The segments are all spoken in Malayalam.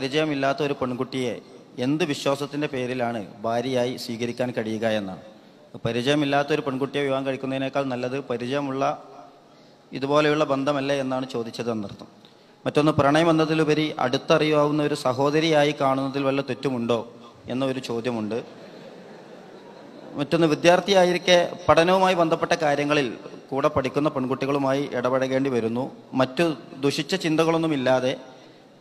പരിചയമില്ലാത്ത ഒരു പെൺകുട്ടിയെ എന്ത് വിശ്വാസത്തിൻ്റെ പേരിലാണ് ഭാര്യയായി സ്വീകരിക്കാൻ കഴിയുക എന്നാണ്. പരിചയമില്ലാത്ത ഒരു പെൺകുട്ടിയെ വിവാഹം കഴിക്കുന്നതിനേക്കാൾ നല്ലത് പരിചയമുള്ള ഇതുപോലെയുള്ള ബന്ധമല്ലേ എന്നാണ് ചോദിച്ചത് എന്നർത്ഥം. മറ്റൊന്ന്, പ്രണയബന്ധത്തിലുപരി അടുത്തറിയാവുന്ന ഒരു സഹോദരിയായി കാണുന്നതിൽ വല്ല തെറ്റുമുണ്ടോ എന്നൊരു ചോദ്യമുണ്ട്. മറ്റൊന്ന്, വിദ്യാർത്ഥിയായിരിക്കെ പഠനവുമായി ബന്ധപ്പെട്ട കാര്യങ്ങളിൽ കൂടെ പഠിക്കുന്ന പെൺകുട്ടികളുമായി ഇടപഴകേണ്ടി വരുന്നു. മറ്റു ദുഷിച്ച ചിന്തകളൊന്നുമില്ലാതെ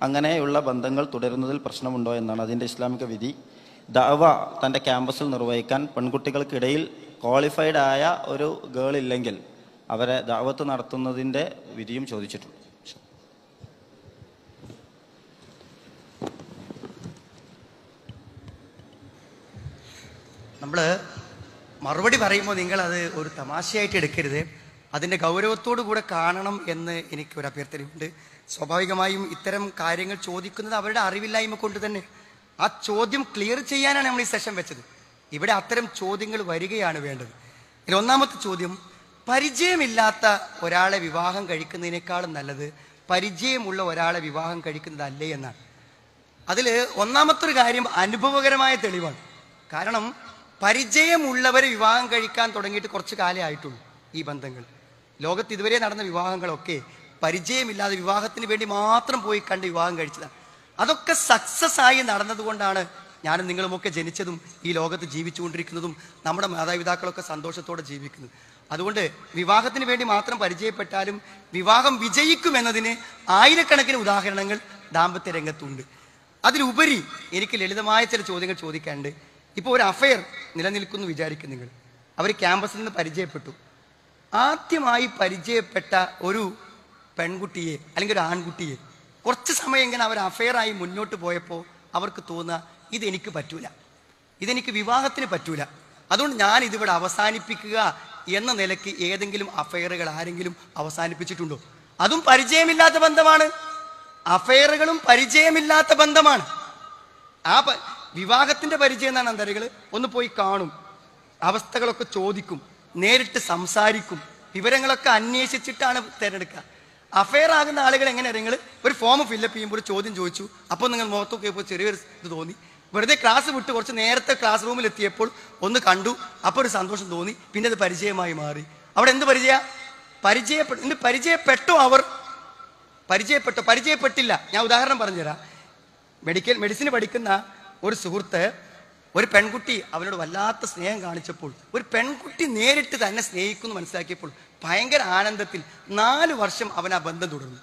അങ്ങനെയുള്ള ബന്ധങ്ങൾ തുടരുന്നതിൽ പ്രശ്നമുണ്ടോ എന്നാണ് അതിൻ്റെ ഇസ്ലാമിക വിധി. ദഅവ തൻ്റെ ക്യാമ്പസിൽ നിർവഹിക്കാൻ പെൺകുട്ടികൾക്കിടയിൽ ക്വാളിഫൈഡ് ആയ ഒരു ഗേൾ ഇല്ലെങ്കിൽ അവരെ ദഅവത്ത് നടത്തുന്നതിൻ്റെ വിധിയും ചോദിച്ചിട്ടുണ്ട്. നമ്മൾ മറുപടി പറയുമ്പോൾ നിങ്ങളത് ഒരു തമാശയായിട്ട് എടുക്കരുത്, അതിൻ്റെ ഗൗരവത്തോടു കൂടെ കാണണം എന്ന് എനിക്കൊരു അഭ്യർത്ഥനയുണ്ട്. സ്വാഭാവികമായും ഇത്തരം കാര്യങ്ങൾ ചോദിക്കുന്നത് അവരുടെ അറിവില്ലായ്മ കൊണ്ട് തന്നെ. ആ ചോദ്യം ക്ലിയർ ചെയ്യാനാണ് നമ്മൾ ഈ സെഷൻ വെച്ചത്. ഇവിടെ അത്തരം ചോദ്യങ്ങൾ വരികയാണ് വേണ്ടത്. ഇതിൽ ഒന്നാമത്തെ ചോദ്യം, പരിചയമില്ലാത്ത ഒരാളെ വിവാഹം കഴിക്കുന്നതിനേക്കാളും നല്ലത് പരിചയമുള്ള ഒരാളെ വിവാഹം കഴിക്കുന്നതല്ലേ എന്നാണ്. അതിൽ ഒന്നാമത്തെ ഒരു കാര്യം അനുഭവകരമായ തെളിവാണ്. കാരണം പരിചയമുള്ളവരെ വിവാഹം കഴിക്കാൻ തുടങ്ങിയിട്ട് കുറച്ച് കാലേ ആയിട്ടുള്ളൂ. ഈ ബന്ധങ്ങൾ ലോകത്ത് ഇതുവരെ നടന്ന വിവാഹങ്ങളൊക്കെ പരിചയമില്ലാതെ വിവാഹത്തിന് വേണ്ടി മാത്രം പോയി കണ്ട് വിവാഹം കഴിച്ചതാണ്. അതൊക്കെ സക്സസ് ആയി നടന്നതുകൊണ്ടാണ് ഞാനും നിങ്ങളുമൊക്കെ ജനിച്ചതും ഈ ലോകത്ത് ജീവിച്ചുകൊണ്ടിരിക്കുന്നതും നമ്മുടെ മാതാപിതാക്കളൊക്കെ സന്തോഷത്തോടെ ജീവിക്കുന്നത്. അതുകൊണ്ട് വിവാഹത്തിന് വേണ്ടി മാത്രം പരിചയപ്പെട്ടാലും വിവാഹം വിജയിക്കുമെന്നതിന് ആയിരക്കണക്കിന് ഉദാഹരണങ്ങൾ ദാമ്പത്യ രംഗത്തുണ്ട്. അതിലുപരി എനിക്ക് ലളിതമായ ചില ചോദ്യങ്ങൾ ചോദിക്കാനുണ്ട്. ഇപ്പോൾ ഒരു അഫയർ നിലനിൽക്കുന്നു വിചാരിക്കും നിങ്ങൾ. അവർ ക്യാമ്പസിൽ നിന്ന് പരിചയപ്പെട്ടു. ആദ്യമായി പരിചയപ്പെട്ട ഒരു പെൺകുട്ടിയെ അല്ലെങ്കിൽ ഒരു ആൺകുട്ടിയെ കുറച്ച് സമയം ഇങ്ങനെ അവർ അഫയറായി മുന്നോട്ട് പോയപ്പോൾ അവർക്ക് തോന്നുക, ഇതെനിക്ക് പറ്റൂല, ഇതെനിക്ക് വിവാഹത്തിന് പറ്റൂല, അതുകൊണ്ട് ഞാൻ ഇതിവിടെ അവസാനിപ്പിക്കുക എന്ന നിലയ്ക്ക് ഏതെങ്കിലും അഫയറുകൾ ആരെങ്കിലും അവസാനിപ്പിച്ചിട്ടുണ്ടോ? അതും പരിചയമില്ലാത്ത ബന്ധമാണ്. അഫയറുകളും പരിചയമില്ലാത്ത ബന്ധമാണ്. ആ വിവാഹത്തിന്റെ പരിചയം എന്നാണ് അന്തരികൾ ഒന്ന് പോയി കാണും, അവസ്ഥകളൊക്കെ ചോദിക്കും, നേരിട്ട് സംസാരിക്കും, വിവരങ്ങളൊക്കെ അന്വേഷിച്ചിട്ടാണ് തിരഞ്ഞെടുക്കുക. അഫെയർ ആകുന്ന ആളുകൾ എങ്ങനെ നിങ്ങൾ ഒരു ഫോം ഫില്ലപ്പ് ചെയ്യുമ്പോൾ ഒരു ചോദ്യം ചോദിച്ചു, അപ്പോൾ നിങ്ങൾ മുഖത്തൊക്കെ ഇപ്പോൾ ചെറിയൊരു ഇത് തോന്നി, വെറുതെ ക്ലാസ് വിട്ട് കുറച്ച് നേരത്തെ ക്ലാസ് റൂമിൽ എത്തിയപ്പോൾ ഒന്ന് കണ്ടു, അപ്പോൾ ഒരു സന്തോഷം തോന്നി, പിന്നെ അത് പരിചയമായി മാറി. അവിടെ എന്ത് പരിചയപ്പെട്ടോ? അവർ പരിചയപ്പെട്ടില്ല. ഞാൻ ഉദാഹരണം പറഞ്ഞുതരാം. മെഡിസിന് പഠിക്കുന്ന ഒരു സുഹൃത്ത് ഒരു പെൺകുട്ടി അവനോട് വല്ലാത്ത സ്നേഹം കാണിച്ചപ്പോൾ, ഒരു പെൺകുട്ടി നേരിട്ട് തന്നെ സ്നേഹിക്കുന്നു മനസ്സിലാക്കിയപ്പോൾ ഭയങ്കര ആനന്ദത്തിൽ 4 വർഷം അവൻ ആ ബന്ധം തുടർന്നു.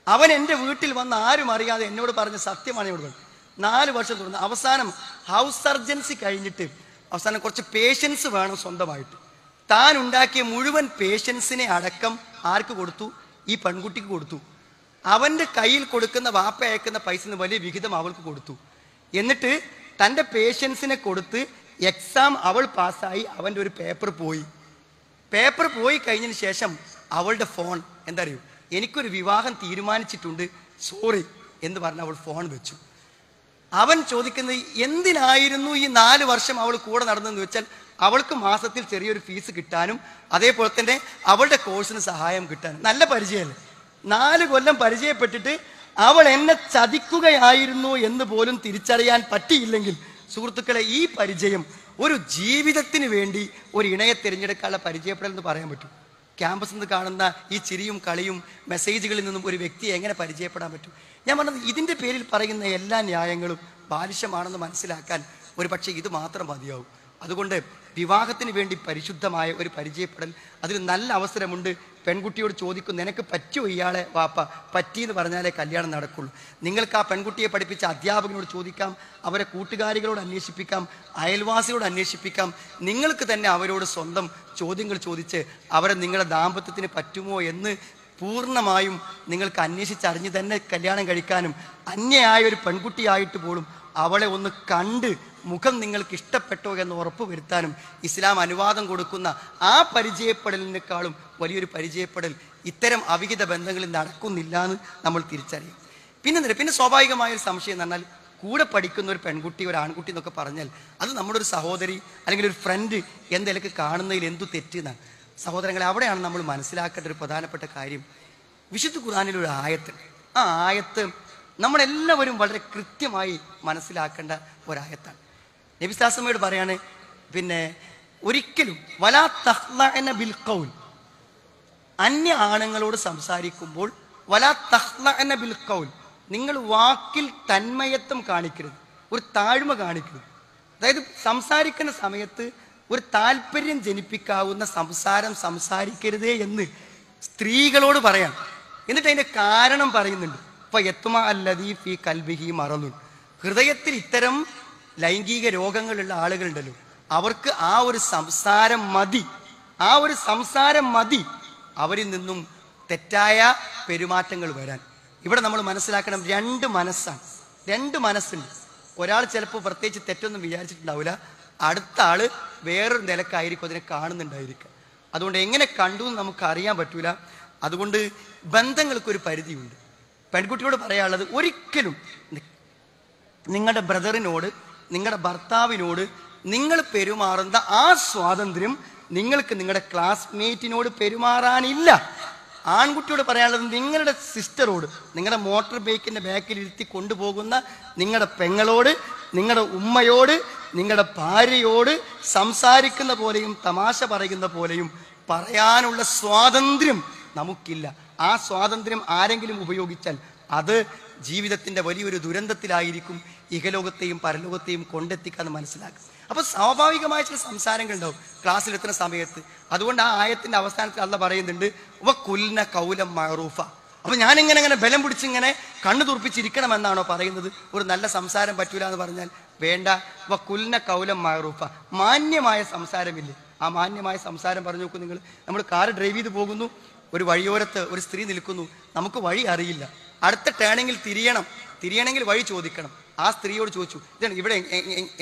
അവൻ എൻ്റെ വീട്ടിൽ വന്ന് ആരും അറിയാതെ എന്നോട് പറഞ്ഞ സത്യമാണ് എന്നോട് പറഞ്ഞത്. 4 വർഷം തുടർന്നു. അവസാനം ഹൗസ് സർജൻസി കഴിഞ്ഞിട്ട് അവസാനം കുറച്ച് പേഷ്യൻസ് വേണം സ്വന്തമായിട്ട്. താൻ ഉണ്ടാക്കിയ മുഴുവൻ പേഷ്യൻസിനെ അടക്കം ആർക്ക് കൊടുത്തു? ഈ പെൺകുട്ടിക്ക് കൊടുത്തു. അവൻ്റെ കയ്യിൽ കൊടുക്കുന്ന വാപ്പ അയക്കുന്ന പൈസ വലിയ വിഹിതം അവൾക്ക് കൊടുത്തു. എന്നിട്ട് തൻ്റെ പേഷ്യൻസിനെ കൊടുത്ത് എക്സാം അവൾ പാസ്സായി. അവൻ്റെ ഒരു പേപ്പർ പോയി കഴിഞ്ഞതിന് ശേഷം അവളുടെ ഫോൺ എന്താ അറിയൂ, എനിക്കൊരു വിവാഹം തീരുമാനിച്ചിട്ടുണ്ട്, സോറി എന്ന് പറഞ്ഞ് അവൾ ഫോൺ വെച്ചു. അവൻ ചോദിക്കുന്നത്, എന്തിനായിരുന്നു ഈ 4 വർഷം അവൾ കൂടെ നടന്നതെന്ന് വെച്ചാൽ അവൾക്ക് മാസത്തിൽ ചെറിയൊരു ഫീസ് കിട്ടാനും അതേപോലെ തന്നെ അവളുടെ കോഴ്സിന് സഹായം കിട്ടാനും. നല്ല പരിചയമല്ലേ? 4 കൊല്ലം പരിചയപ്പെട്ടിട്ട് അവൾ എന്നെ ചതിക്കുകയായിരുന്നു എന്ന് പോലും തിരിച്ചറിയാൻ പറ്റിയില്ലെങ്കിൽ സുഹൃത്തുക്കളെ, ഈ പരിചയം ഒരു ജീവിതത്തിന് വേണ്ടി ഒരു ഇണയെ തിരഞ്ഞെടുക്കാനുള്ള പരിചയപ്പെടൽ എന്ന് പറയാൻ പറ്റും? ക്യാമ്പസിൽ നിന്ന് കാണുന്ന ഈ ചിരിയും കളിയും മെസ്സേജുകളിൽ നിന്നും ഒരു വ്യക്തിയെ എങ്ങനെ പരിചയപ്പെടാൻ പറ്റും? ഞാൻ പറഞ്ഞത്, ഇതിൻ്റെ പേരിൽ പറയുന്ന എല്ലാ ന്യായങ്ങളും ബാലിശമാണെന്ന് മനസ്സിലാക്കാൻ ഒരു പക്ഷേ ഇത് മാത്രം മതിയാവും. അതുകൊണ്ട് വിവാഹത്തിന് വേണ്ടി പരിശുദ്ധമായ ഒരു പരിചയപ്പെടൽ, അതിന് നല്ല അവസരമുണ്ട്. പെൺകുട്ടിയോട് ചോദിക്കും, നിനക്ക് പറ്റുമോ ഇയാളെ വാപ്പ? പറ്റിയെന്ന് പറഞ്ഞാലേ കല്യാണം നടക്കുള്ളൂ. നിങ്ങൾക്ക് ആ പെൺകുട്ടിയെ പഠിപ്പിച്ച അധ്യാപകനോട് ചോദിക്കാം, അവരെ കൂട്ടുകാരികളോട് അന്വേഷിപ്പിക്കാം, അയൽവാസിയോട് അന്വേഷിപ്പിക്കാം. നിങ്ങൾക്ക് തന്നെ അവരോട് സ്വന്തം ചോദ്യങ്ങൾ ചോദിച്ച് അവരെ നിങ്ങളുടെ ദാമ്പത്യത്തിന് പറ്റുമോ എന്ന് പൂർണ്ണമായും നിങ്ങൾക്ക് അന്വേഷിച്ചറിഞ്ഞ് തന്നെ കല്യാണം കഴിക്കാനും, അന്യയായ ഒരു പെൺകുട്ടിയായിട്ട് പോലും അവളെ ഒന്ന് കണ്ട് മുഖം നിങ്ങൾക്ക് ഇഷ്ടപ്പെട്ടോ എന്ന് ഉറപ്പ് വരുത്താനും ഇസ്ലാം അനുവാദം കൊടുക്കുന്ന ആ പരിചയപ്പെടലിനേക്കാളും വലിയൊരു പരിചയപ്പെടൽ ഇത്തരം അവിഹിത ബന്ധങ്ങളിൽ നടക്കുന്നില്ല എന്ന് നമ്മൾ തിരിച്ചറിയും. പിന്നെ സ്വാഭാവികമായൊരു സംശയം എന്ന് പറഞ്ഞാൽ, കൂടെ പഠിക്കുന്ന ഒരു പെൺകുട്ടി ഒരു ആൺകുട്ടി എന്നൊക്കെ പറഞ്ഞാൽ അത് നമ്മുടെ ഒരു സഹോദരി അല്ലെങ്കിൽ ഒരു ഫ്രണ്ട് എന്തെങ്കിലും കാണുന്നതിൽ എന്തു തെറ്റെന്നാണ്. സഹോദരങ്ങളെ, അവിടെയാണ് നമ്മൾ മനസ്സിലാക്കേണ്ട ഒരു പ്രധാനപ്പെട്ട കാര്യം. വിശുദ്ധ ഖുർആനിൽ ഒരു ആയത്ത്, ആ ആയത്ത് നമ്മളെല്ലാവരും വളരെ കൃത്യമായി മനസ്സിലാക്കേണ്ട ഒരായത്താണ്. നബി സാസമയോട് പറയാണ്, പിന്നെ ഒരിക്കലും വലാ തഖ്ലഅന ബിൽ ഖൗൽ, അന്യ ആണുങ്ങളോട് സംസാരിക്കുമ്പോൾ വലാ തഖ്ലഅന ബിൽ ഖൗൽ, നിങ്ങൾ വാക്കിൽ തന്മയത്വം കാണിക്കരുത്, ഒരു താഴ്മ കാണിക്കരുത്. അതായത് സംസാരിക്കുന്ന സമയത്ത് ഒരു താല്പര്യം ജനിപ്പിക്കാവുന്ന സംസാരം സംസാരിക്കരുതേ എന്ന് സ്ത്രീകളോട് പറയാം. എന്നിട്ട് അതിന്റെ കാരണം പറയുന്നുണ്ട്. ഇപ്പൊ യത്മ അല്ലദീ ഫീ കൽബിഹി മറദുൻ, ഹൃദയത്തിൽ ഇത്തരം ലൈംഗിക രോഗങ്ങളുള്ള ആളുകളുണ്ടല്ലോ, അവർക്ക് ആ ഒരു സംസാരം മതി, ആ ഒരു സംസാരം മതി അവരിൽ നിന്നും തെറ്റായ പെരുമാറ്റങ്ങൾ വരാൻ. ഇവിടെ നമ്മൾ മനസ്സിലാക്കണം, രണ്ട് മനസ്സാണ്, രണ്ട് മനസ്സുണ്ട്. ഒരാൾ ചിലപ്പോൾ പ്രത്യേകിച്ച് തെറ്റൊന്നും വിചാരിച്ചിട്ടുണ്ടാവില്ല, അടുത്ത ആള് വേറൊരു നിലക്കായിരിക്കും അതിനെ കാണുന്നുണ്ടായിരിക്കുക. അതുകൊണ്ട് എങ്ങനെ കണ്ടു എന്ന് നമുക്ക് അറിയാൻ പറ്റൂല. അതുകൊണ്ട് ബന്ധങ്ങൾക്കൊരു പരിധിയുണ്ട്. പെൺകുട്ടിയോട് പറയാനുള്ളത്, ഒരിക്കലും നിങ്ങളുടെ ബ്രദറിനോട്, നിങ്ങളുടെ ഭർത്താവിനോട് നിങ്ങൾ പെരുമാറുന്ന ആ സ്വാതന്ത്ര്യം നിങ്ങൾക്ക് നിങ്ങളുടെ ക്ലാസ്മേറ്റിനോട് പെരുമാറാനില്ല. ആൺകുട്ടിയോട് പറയാനുള്ളത്, നിങ്ങളുടെ സിസ്റ്ററോട്, നിങ്ങളുടെ മോട്ടോർ ബൈക്കിന്റെ ബാക്കിൽ ഇരുത്തി കൊണ്ടുപോകുന്ന നിങ്ങളുടെ പെങ്ങളോട്, നിങ്ങളുടെ ഉമ്മയോട്, നിങ്ങളുടെ ഭാര്യയോട് സംസാരിക്കുന്ന പോലെയും തമാശ പറയുന്ന പോലെയും പറയാനുള്ള സ്വാതന്ത്ര്യം നമുക്കില്ല. ആ സ്വാതന്ത്ര്യം ആരെങ്കിലും ഉപയോഗിച്ചാൽ അത് ജീവിതത്തിന്റെ വലിയൊരു ദുരന്തത്തിലായിരിക്കും, ഇഹലോകത്തെയും പരലോകത്തെയും കൊണ്ടെത്തിക്കാന്ന് മനസ്സിലാക്കും. അപ്പൊ സ്വാഭാവികമായ ചില സംസാരങ്ങൾ ഉണ്ടാവും ക്ലാസ്സിലെത്തുന്ന സമയത്ത്. അതുകൊണ്ട് ആ ആയത്തിന്റെ അവസാനത്തിൽ അള്ളാഹ് പറയുന്നുണ്ട്, വഖുൽന ഖൗലൻ മഅറൂഫ. അപ്പൊ ഞാനിങ്ങനെ ബലം പിടിച്ചിങ്ങനെ കണ്ണു തുറപ്പിച്ചിരിക്കണമെന്നാണോ പറയുന്നത്? ഒരു നല്ല സംസാരം പറ്റൂല എന്ന് പറഞ്ഞാൽ വേണ്ട. വഖുൽന ഖൗലൻ മഅറൂഫ, മാന്യമായ സംസാരമില്ലേ, ആ മാന്യമായ സംസാരം പറഞ്ഞു നോക്കൂ. നിങ്ങൾ, നമ്മൾ കാർ ഡ്രൈവ് ചെയ്ത് പോകുന്നു, ഒരു വഴിയോരത്ത് ഒരു സ്ത്രീ നിൽക്കുന്നു, നമുക്ക് വഴി അറിയില്ല, അടുത്ത ടേണിങ്ങിൽ തിരിയണമെങ്കിൽ വഴി ചോദിക്കണം. ആ സ്ത്രീയോട് ചോദിച്ചു, ഇതാണ് ഇവിടെ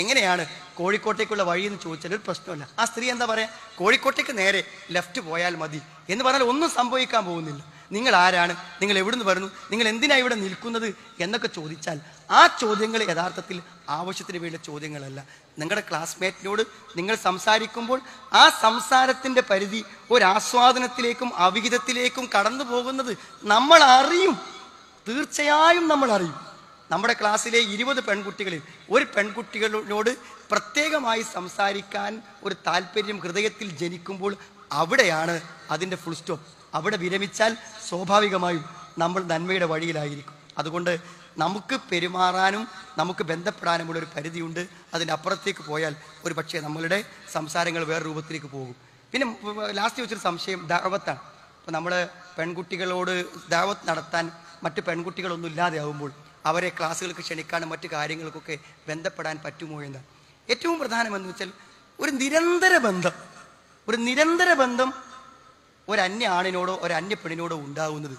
എങ്ങനെയാണ് കോഴിക്കോട്ടേക്കുള്ള വഴി എന്ന് ചോദിച്ചാൽ ഒരു പ്രശ്നമല്ല. ആ സ്ത്രീ എന്താ പറയാ, കോഴിക്കോട്ടേക്ക് നേരെ ലെഫ്റ്റ് പോയാൽ മതി എന്ന് പറഞ്ഞാൽ ഒന്നും സംഭവിക്കാൻ പോകുന്നില്ല. നിങ്ങൾ ആരാണ്, നിങ്ങൾ എവിടുന്ന് വരുന്നു, നിങ്ങൾ എന്തിനാ ഇവിടെ നിൽക്കുന്നത് എന്നൊക്കെ ചോദിച്ചാൽ ആ ചോദ്യങ്ങൾ യഥാർത്ഥത്തിൽ ആവശ്യത്തിന് വേണ്ട ചോദ്യങ്ങളല്ല. നിങ്ങളുടെ ക്ലാസ്മേറ്റിനോട് നിങ്ങൾ സംസാരിക്കുമ്പോൾ ആ സംസാരത്തിന്റെ പരിധി ഒരാസ്വാദനത്തിലേക്കും അവിഹിതത്തിലേക്കും കടന്നു പോകുന്നത് നമ്മൾ അറിയും, തീർച്ചയായും നമ്മൾ അറിയും. നമ്മുടെ ക്ലാസ്സിലെ 20 പെൺകുട്ടികളിൽ ഒരു പെൺകുട്ടികളോട് പ്രത്യേകമായി സംസാരിക്കാൻ ഒരു താല്പര്യം ഹൃദയത്തിൽ ജനിക്കുമ്പോൾ അവിടെയാണ് അതിൻ്റെ ഫുൾ സ്റ്റോപ്പ്. അവിടെ വിരമിച്ചാൽ സ്വാഭാവികമായും നമ്മൾ നന്മയുടെ വഴിയിലായിരിക്കും. അതുകൊണ്ട് നമുക്ക് പെരുമാറാനും നമുക്ക് ബന്ധപ്പെടാനുമുള്ള ഒരു പരിധിയുണ്ട്. അതിൻ്റെ അപ്പുറത്തേക്ക് പോയാൽ ഒരു പക്ഷേ നമ്മളുടെ സംസാരങ്ങൾ വേറെ രൂപത്തിലേക്ക് പോകും. പിന്നെ ലാസ്റ്റ് വെച്ചൊരു സംശയം ദഅവത്താണ്. അപ്പോൾ നമ്മൾ പെൺകുട്ടികളോട് ദഅവത്ത് നടത്താൻ മറ്റ് പെൺകുട്ടികളൊന്നും ഇല്ലാതെ ആകുമ്പോൾ അവരെ ക്ലാസ്സുകൾക്ക് ക്ഷണിക്കാനും മറ്റു കാര്യങ്ങൾക്കൊക്കെ ബന്ധപ്പെടാൻ പറ്റുമോ എന്ന്. ഏറ്റവും പ്രധാനമെന്ന് വെച്ചാൽ ഒരു നിരന്തര ബന്ധം ഒരു അന്യ ആണിനോടോ ഒരു അന്യ പെണ്ണിനോടോ ഉണ്ടാവുന്നത്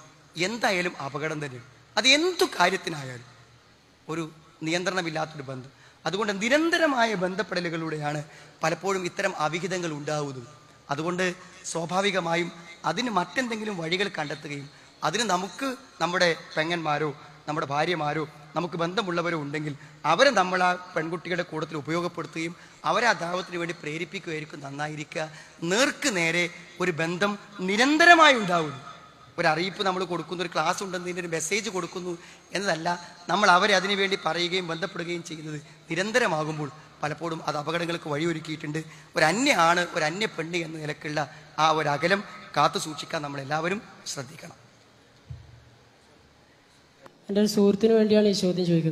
എന്തായാലും അപകടം തന്നെയാണ്. അത് എന്തു കാര്യത്തിനായാലും ഒരു നിയന്ത്രണമില്ലാത്തൊരു ബന്ധം. അതുകൊണ്ട് നിരന്തരമായ ബന്ധപ്പെടലുകളിലൂടെയാണ് പലപ്പോഴും ഇത്തരം അവിഹിതങ്ങൾ ഉണ്ടാവുന്നത്. അതുകൊണ്ട് സ്വാഭാവികമായും അതിന് മറ്റെന്തെങ്കിലും വഴികൾ കണ്ടെത്തുകയും അതിന് നമുക്ക് നമ്മുടെ പെങ്ങന്മാരോ നമ്മുടെ ഭാര്യമാരോ നമുക്ക് ബന്ധമുള്ളവരോ ഉണ്ടെങ്കിൽ അവരെ നമ്മൾ ആ പെൺകുട്ടികളുടെ കൂട്ടത്തിൽ ഉപയോഗപ്പെടുത്തുകയും അവരെ ആ ദാവത്തിന് വേണ്ടി പ്രേരിപ്പിക്കുകയായിരിക്കും നന്നായിരിക്കുക. നേർക്ക് നേരെ ഒരു ബന്ധം നിരന്തരമായി ഉണ്ടാവുന്നു. ഒരു അറിയിപ്പ് നമ്മൾ കൊടുക്കുന്നു, ഒരു ക്ലാസ് ഉണ്ടെന്നതിൻ്റെ ഒരു മെസ്സേജ് കൊടുക്കുന്നു എന്നതല്ല, നമ്മൾ അവരെ അതിനുവേണ്ടി പറയുകയും ബന്ധപ്പെടുകയും ചെയ്യുന്നത് നിരന്തരമാകുമ്പോൾ പലപ്പോഴും അത് അപകടങ്ങൾക്ക് വഴിയൊരുക്കിയിട്ടുണ്ട്. ഒരു അന്യ ആണ് ഒരു അന്യ പെണ്ണ് എന്ന നിലക്കുള്ള ആ ഒരു അകലം കാത്തു സൂക്ഷിക്കാൻ നമ്മളെല്ലാവരും ശ്രദ്ധിക്കണം. എൻ്റെ ഒരു സുഹൃത്തിന് വേണ്ടിയാണ് ഈ ചോദ്യം ചോദിക്കുന്നത്.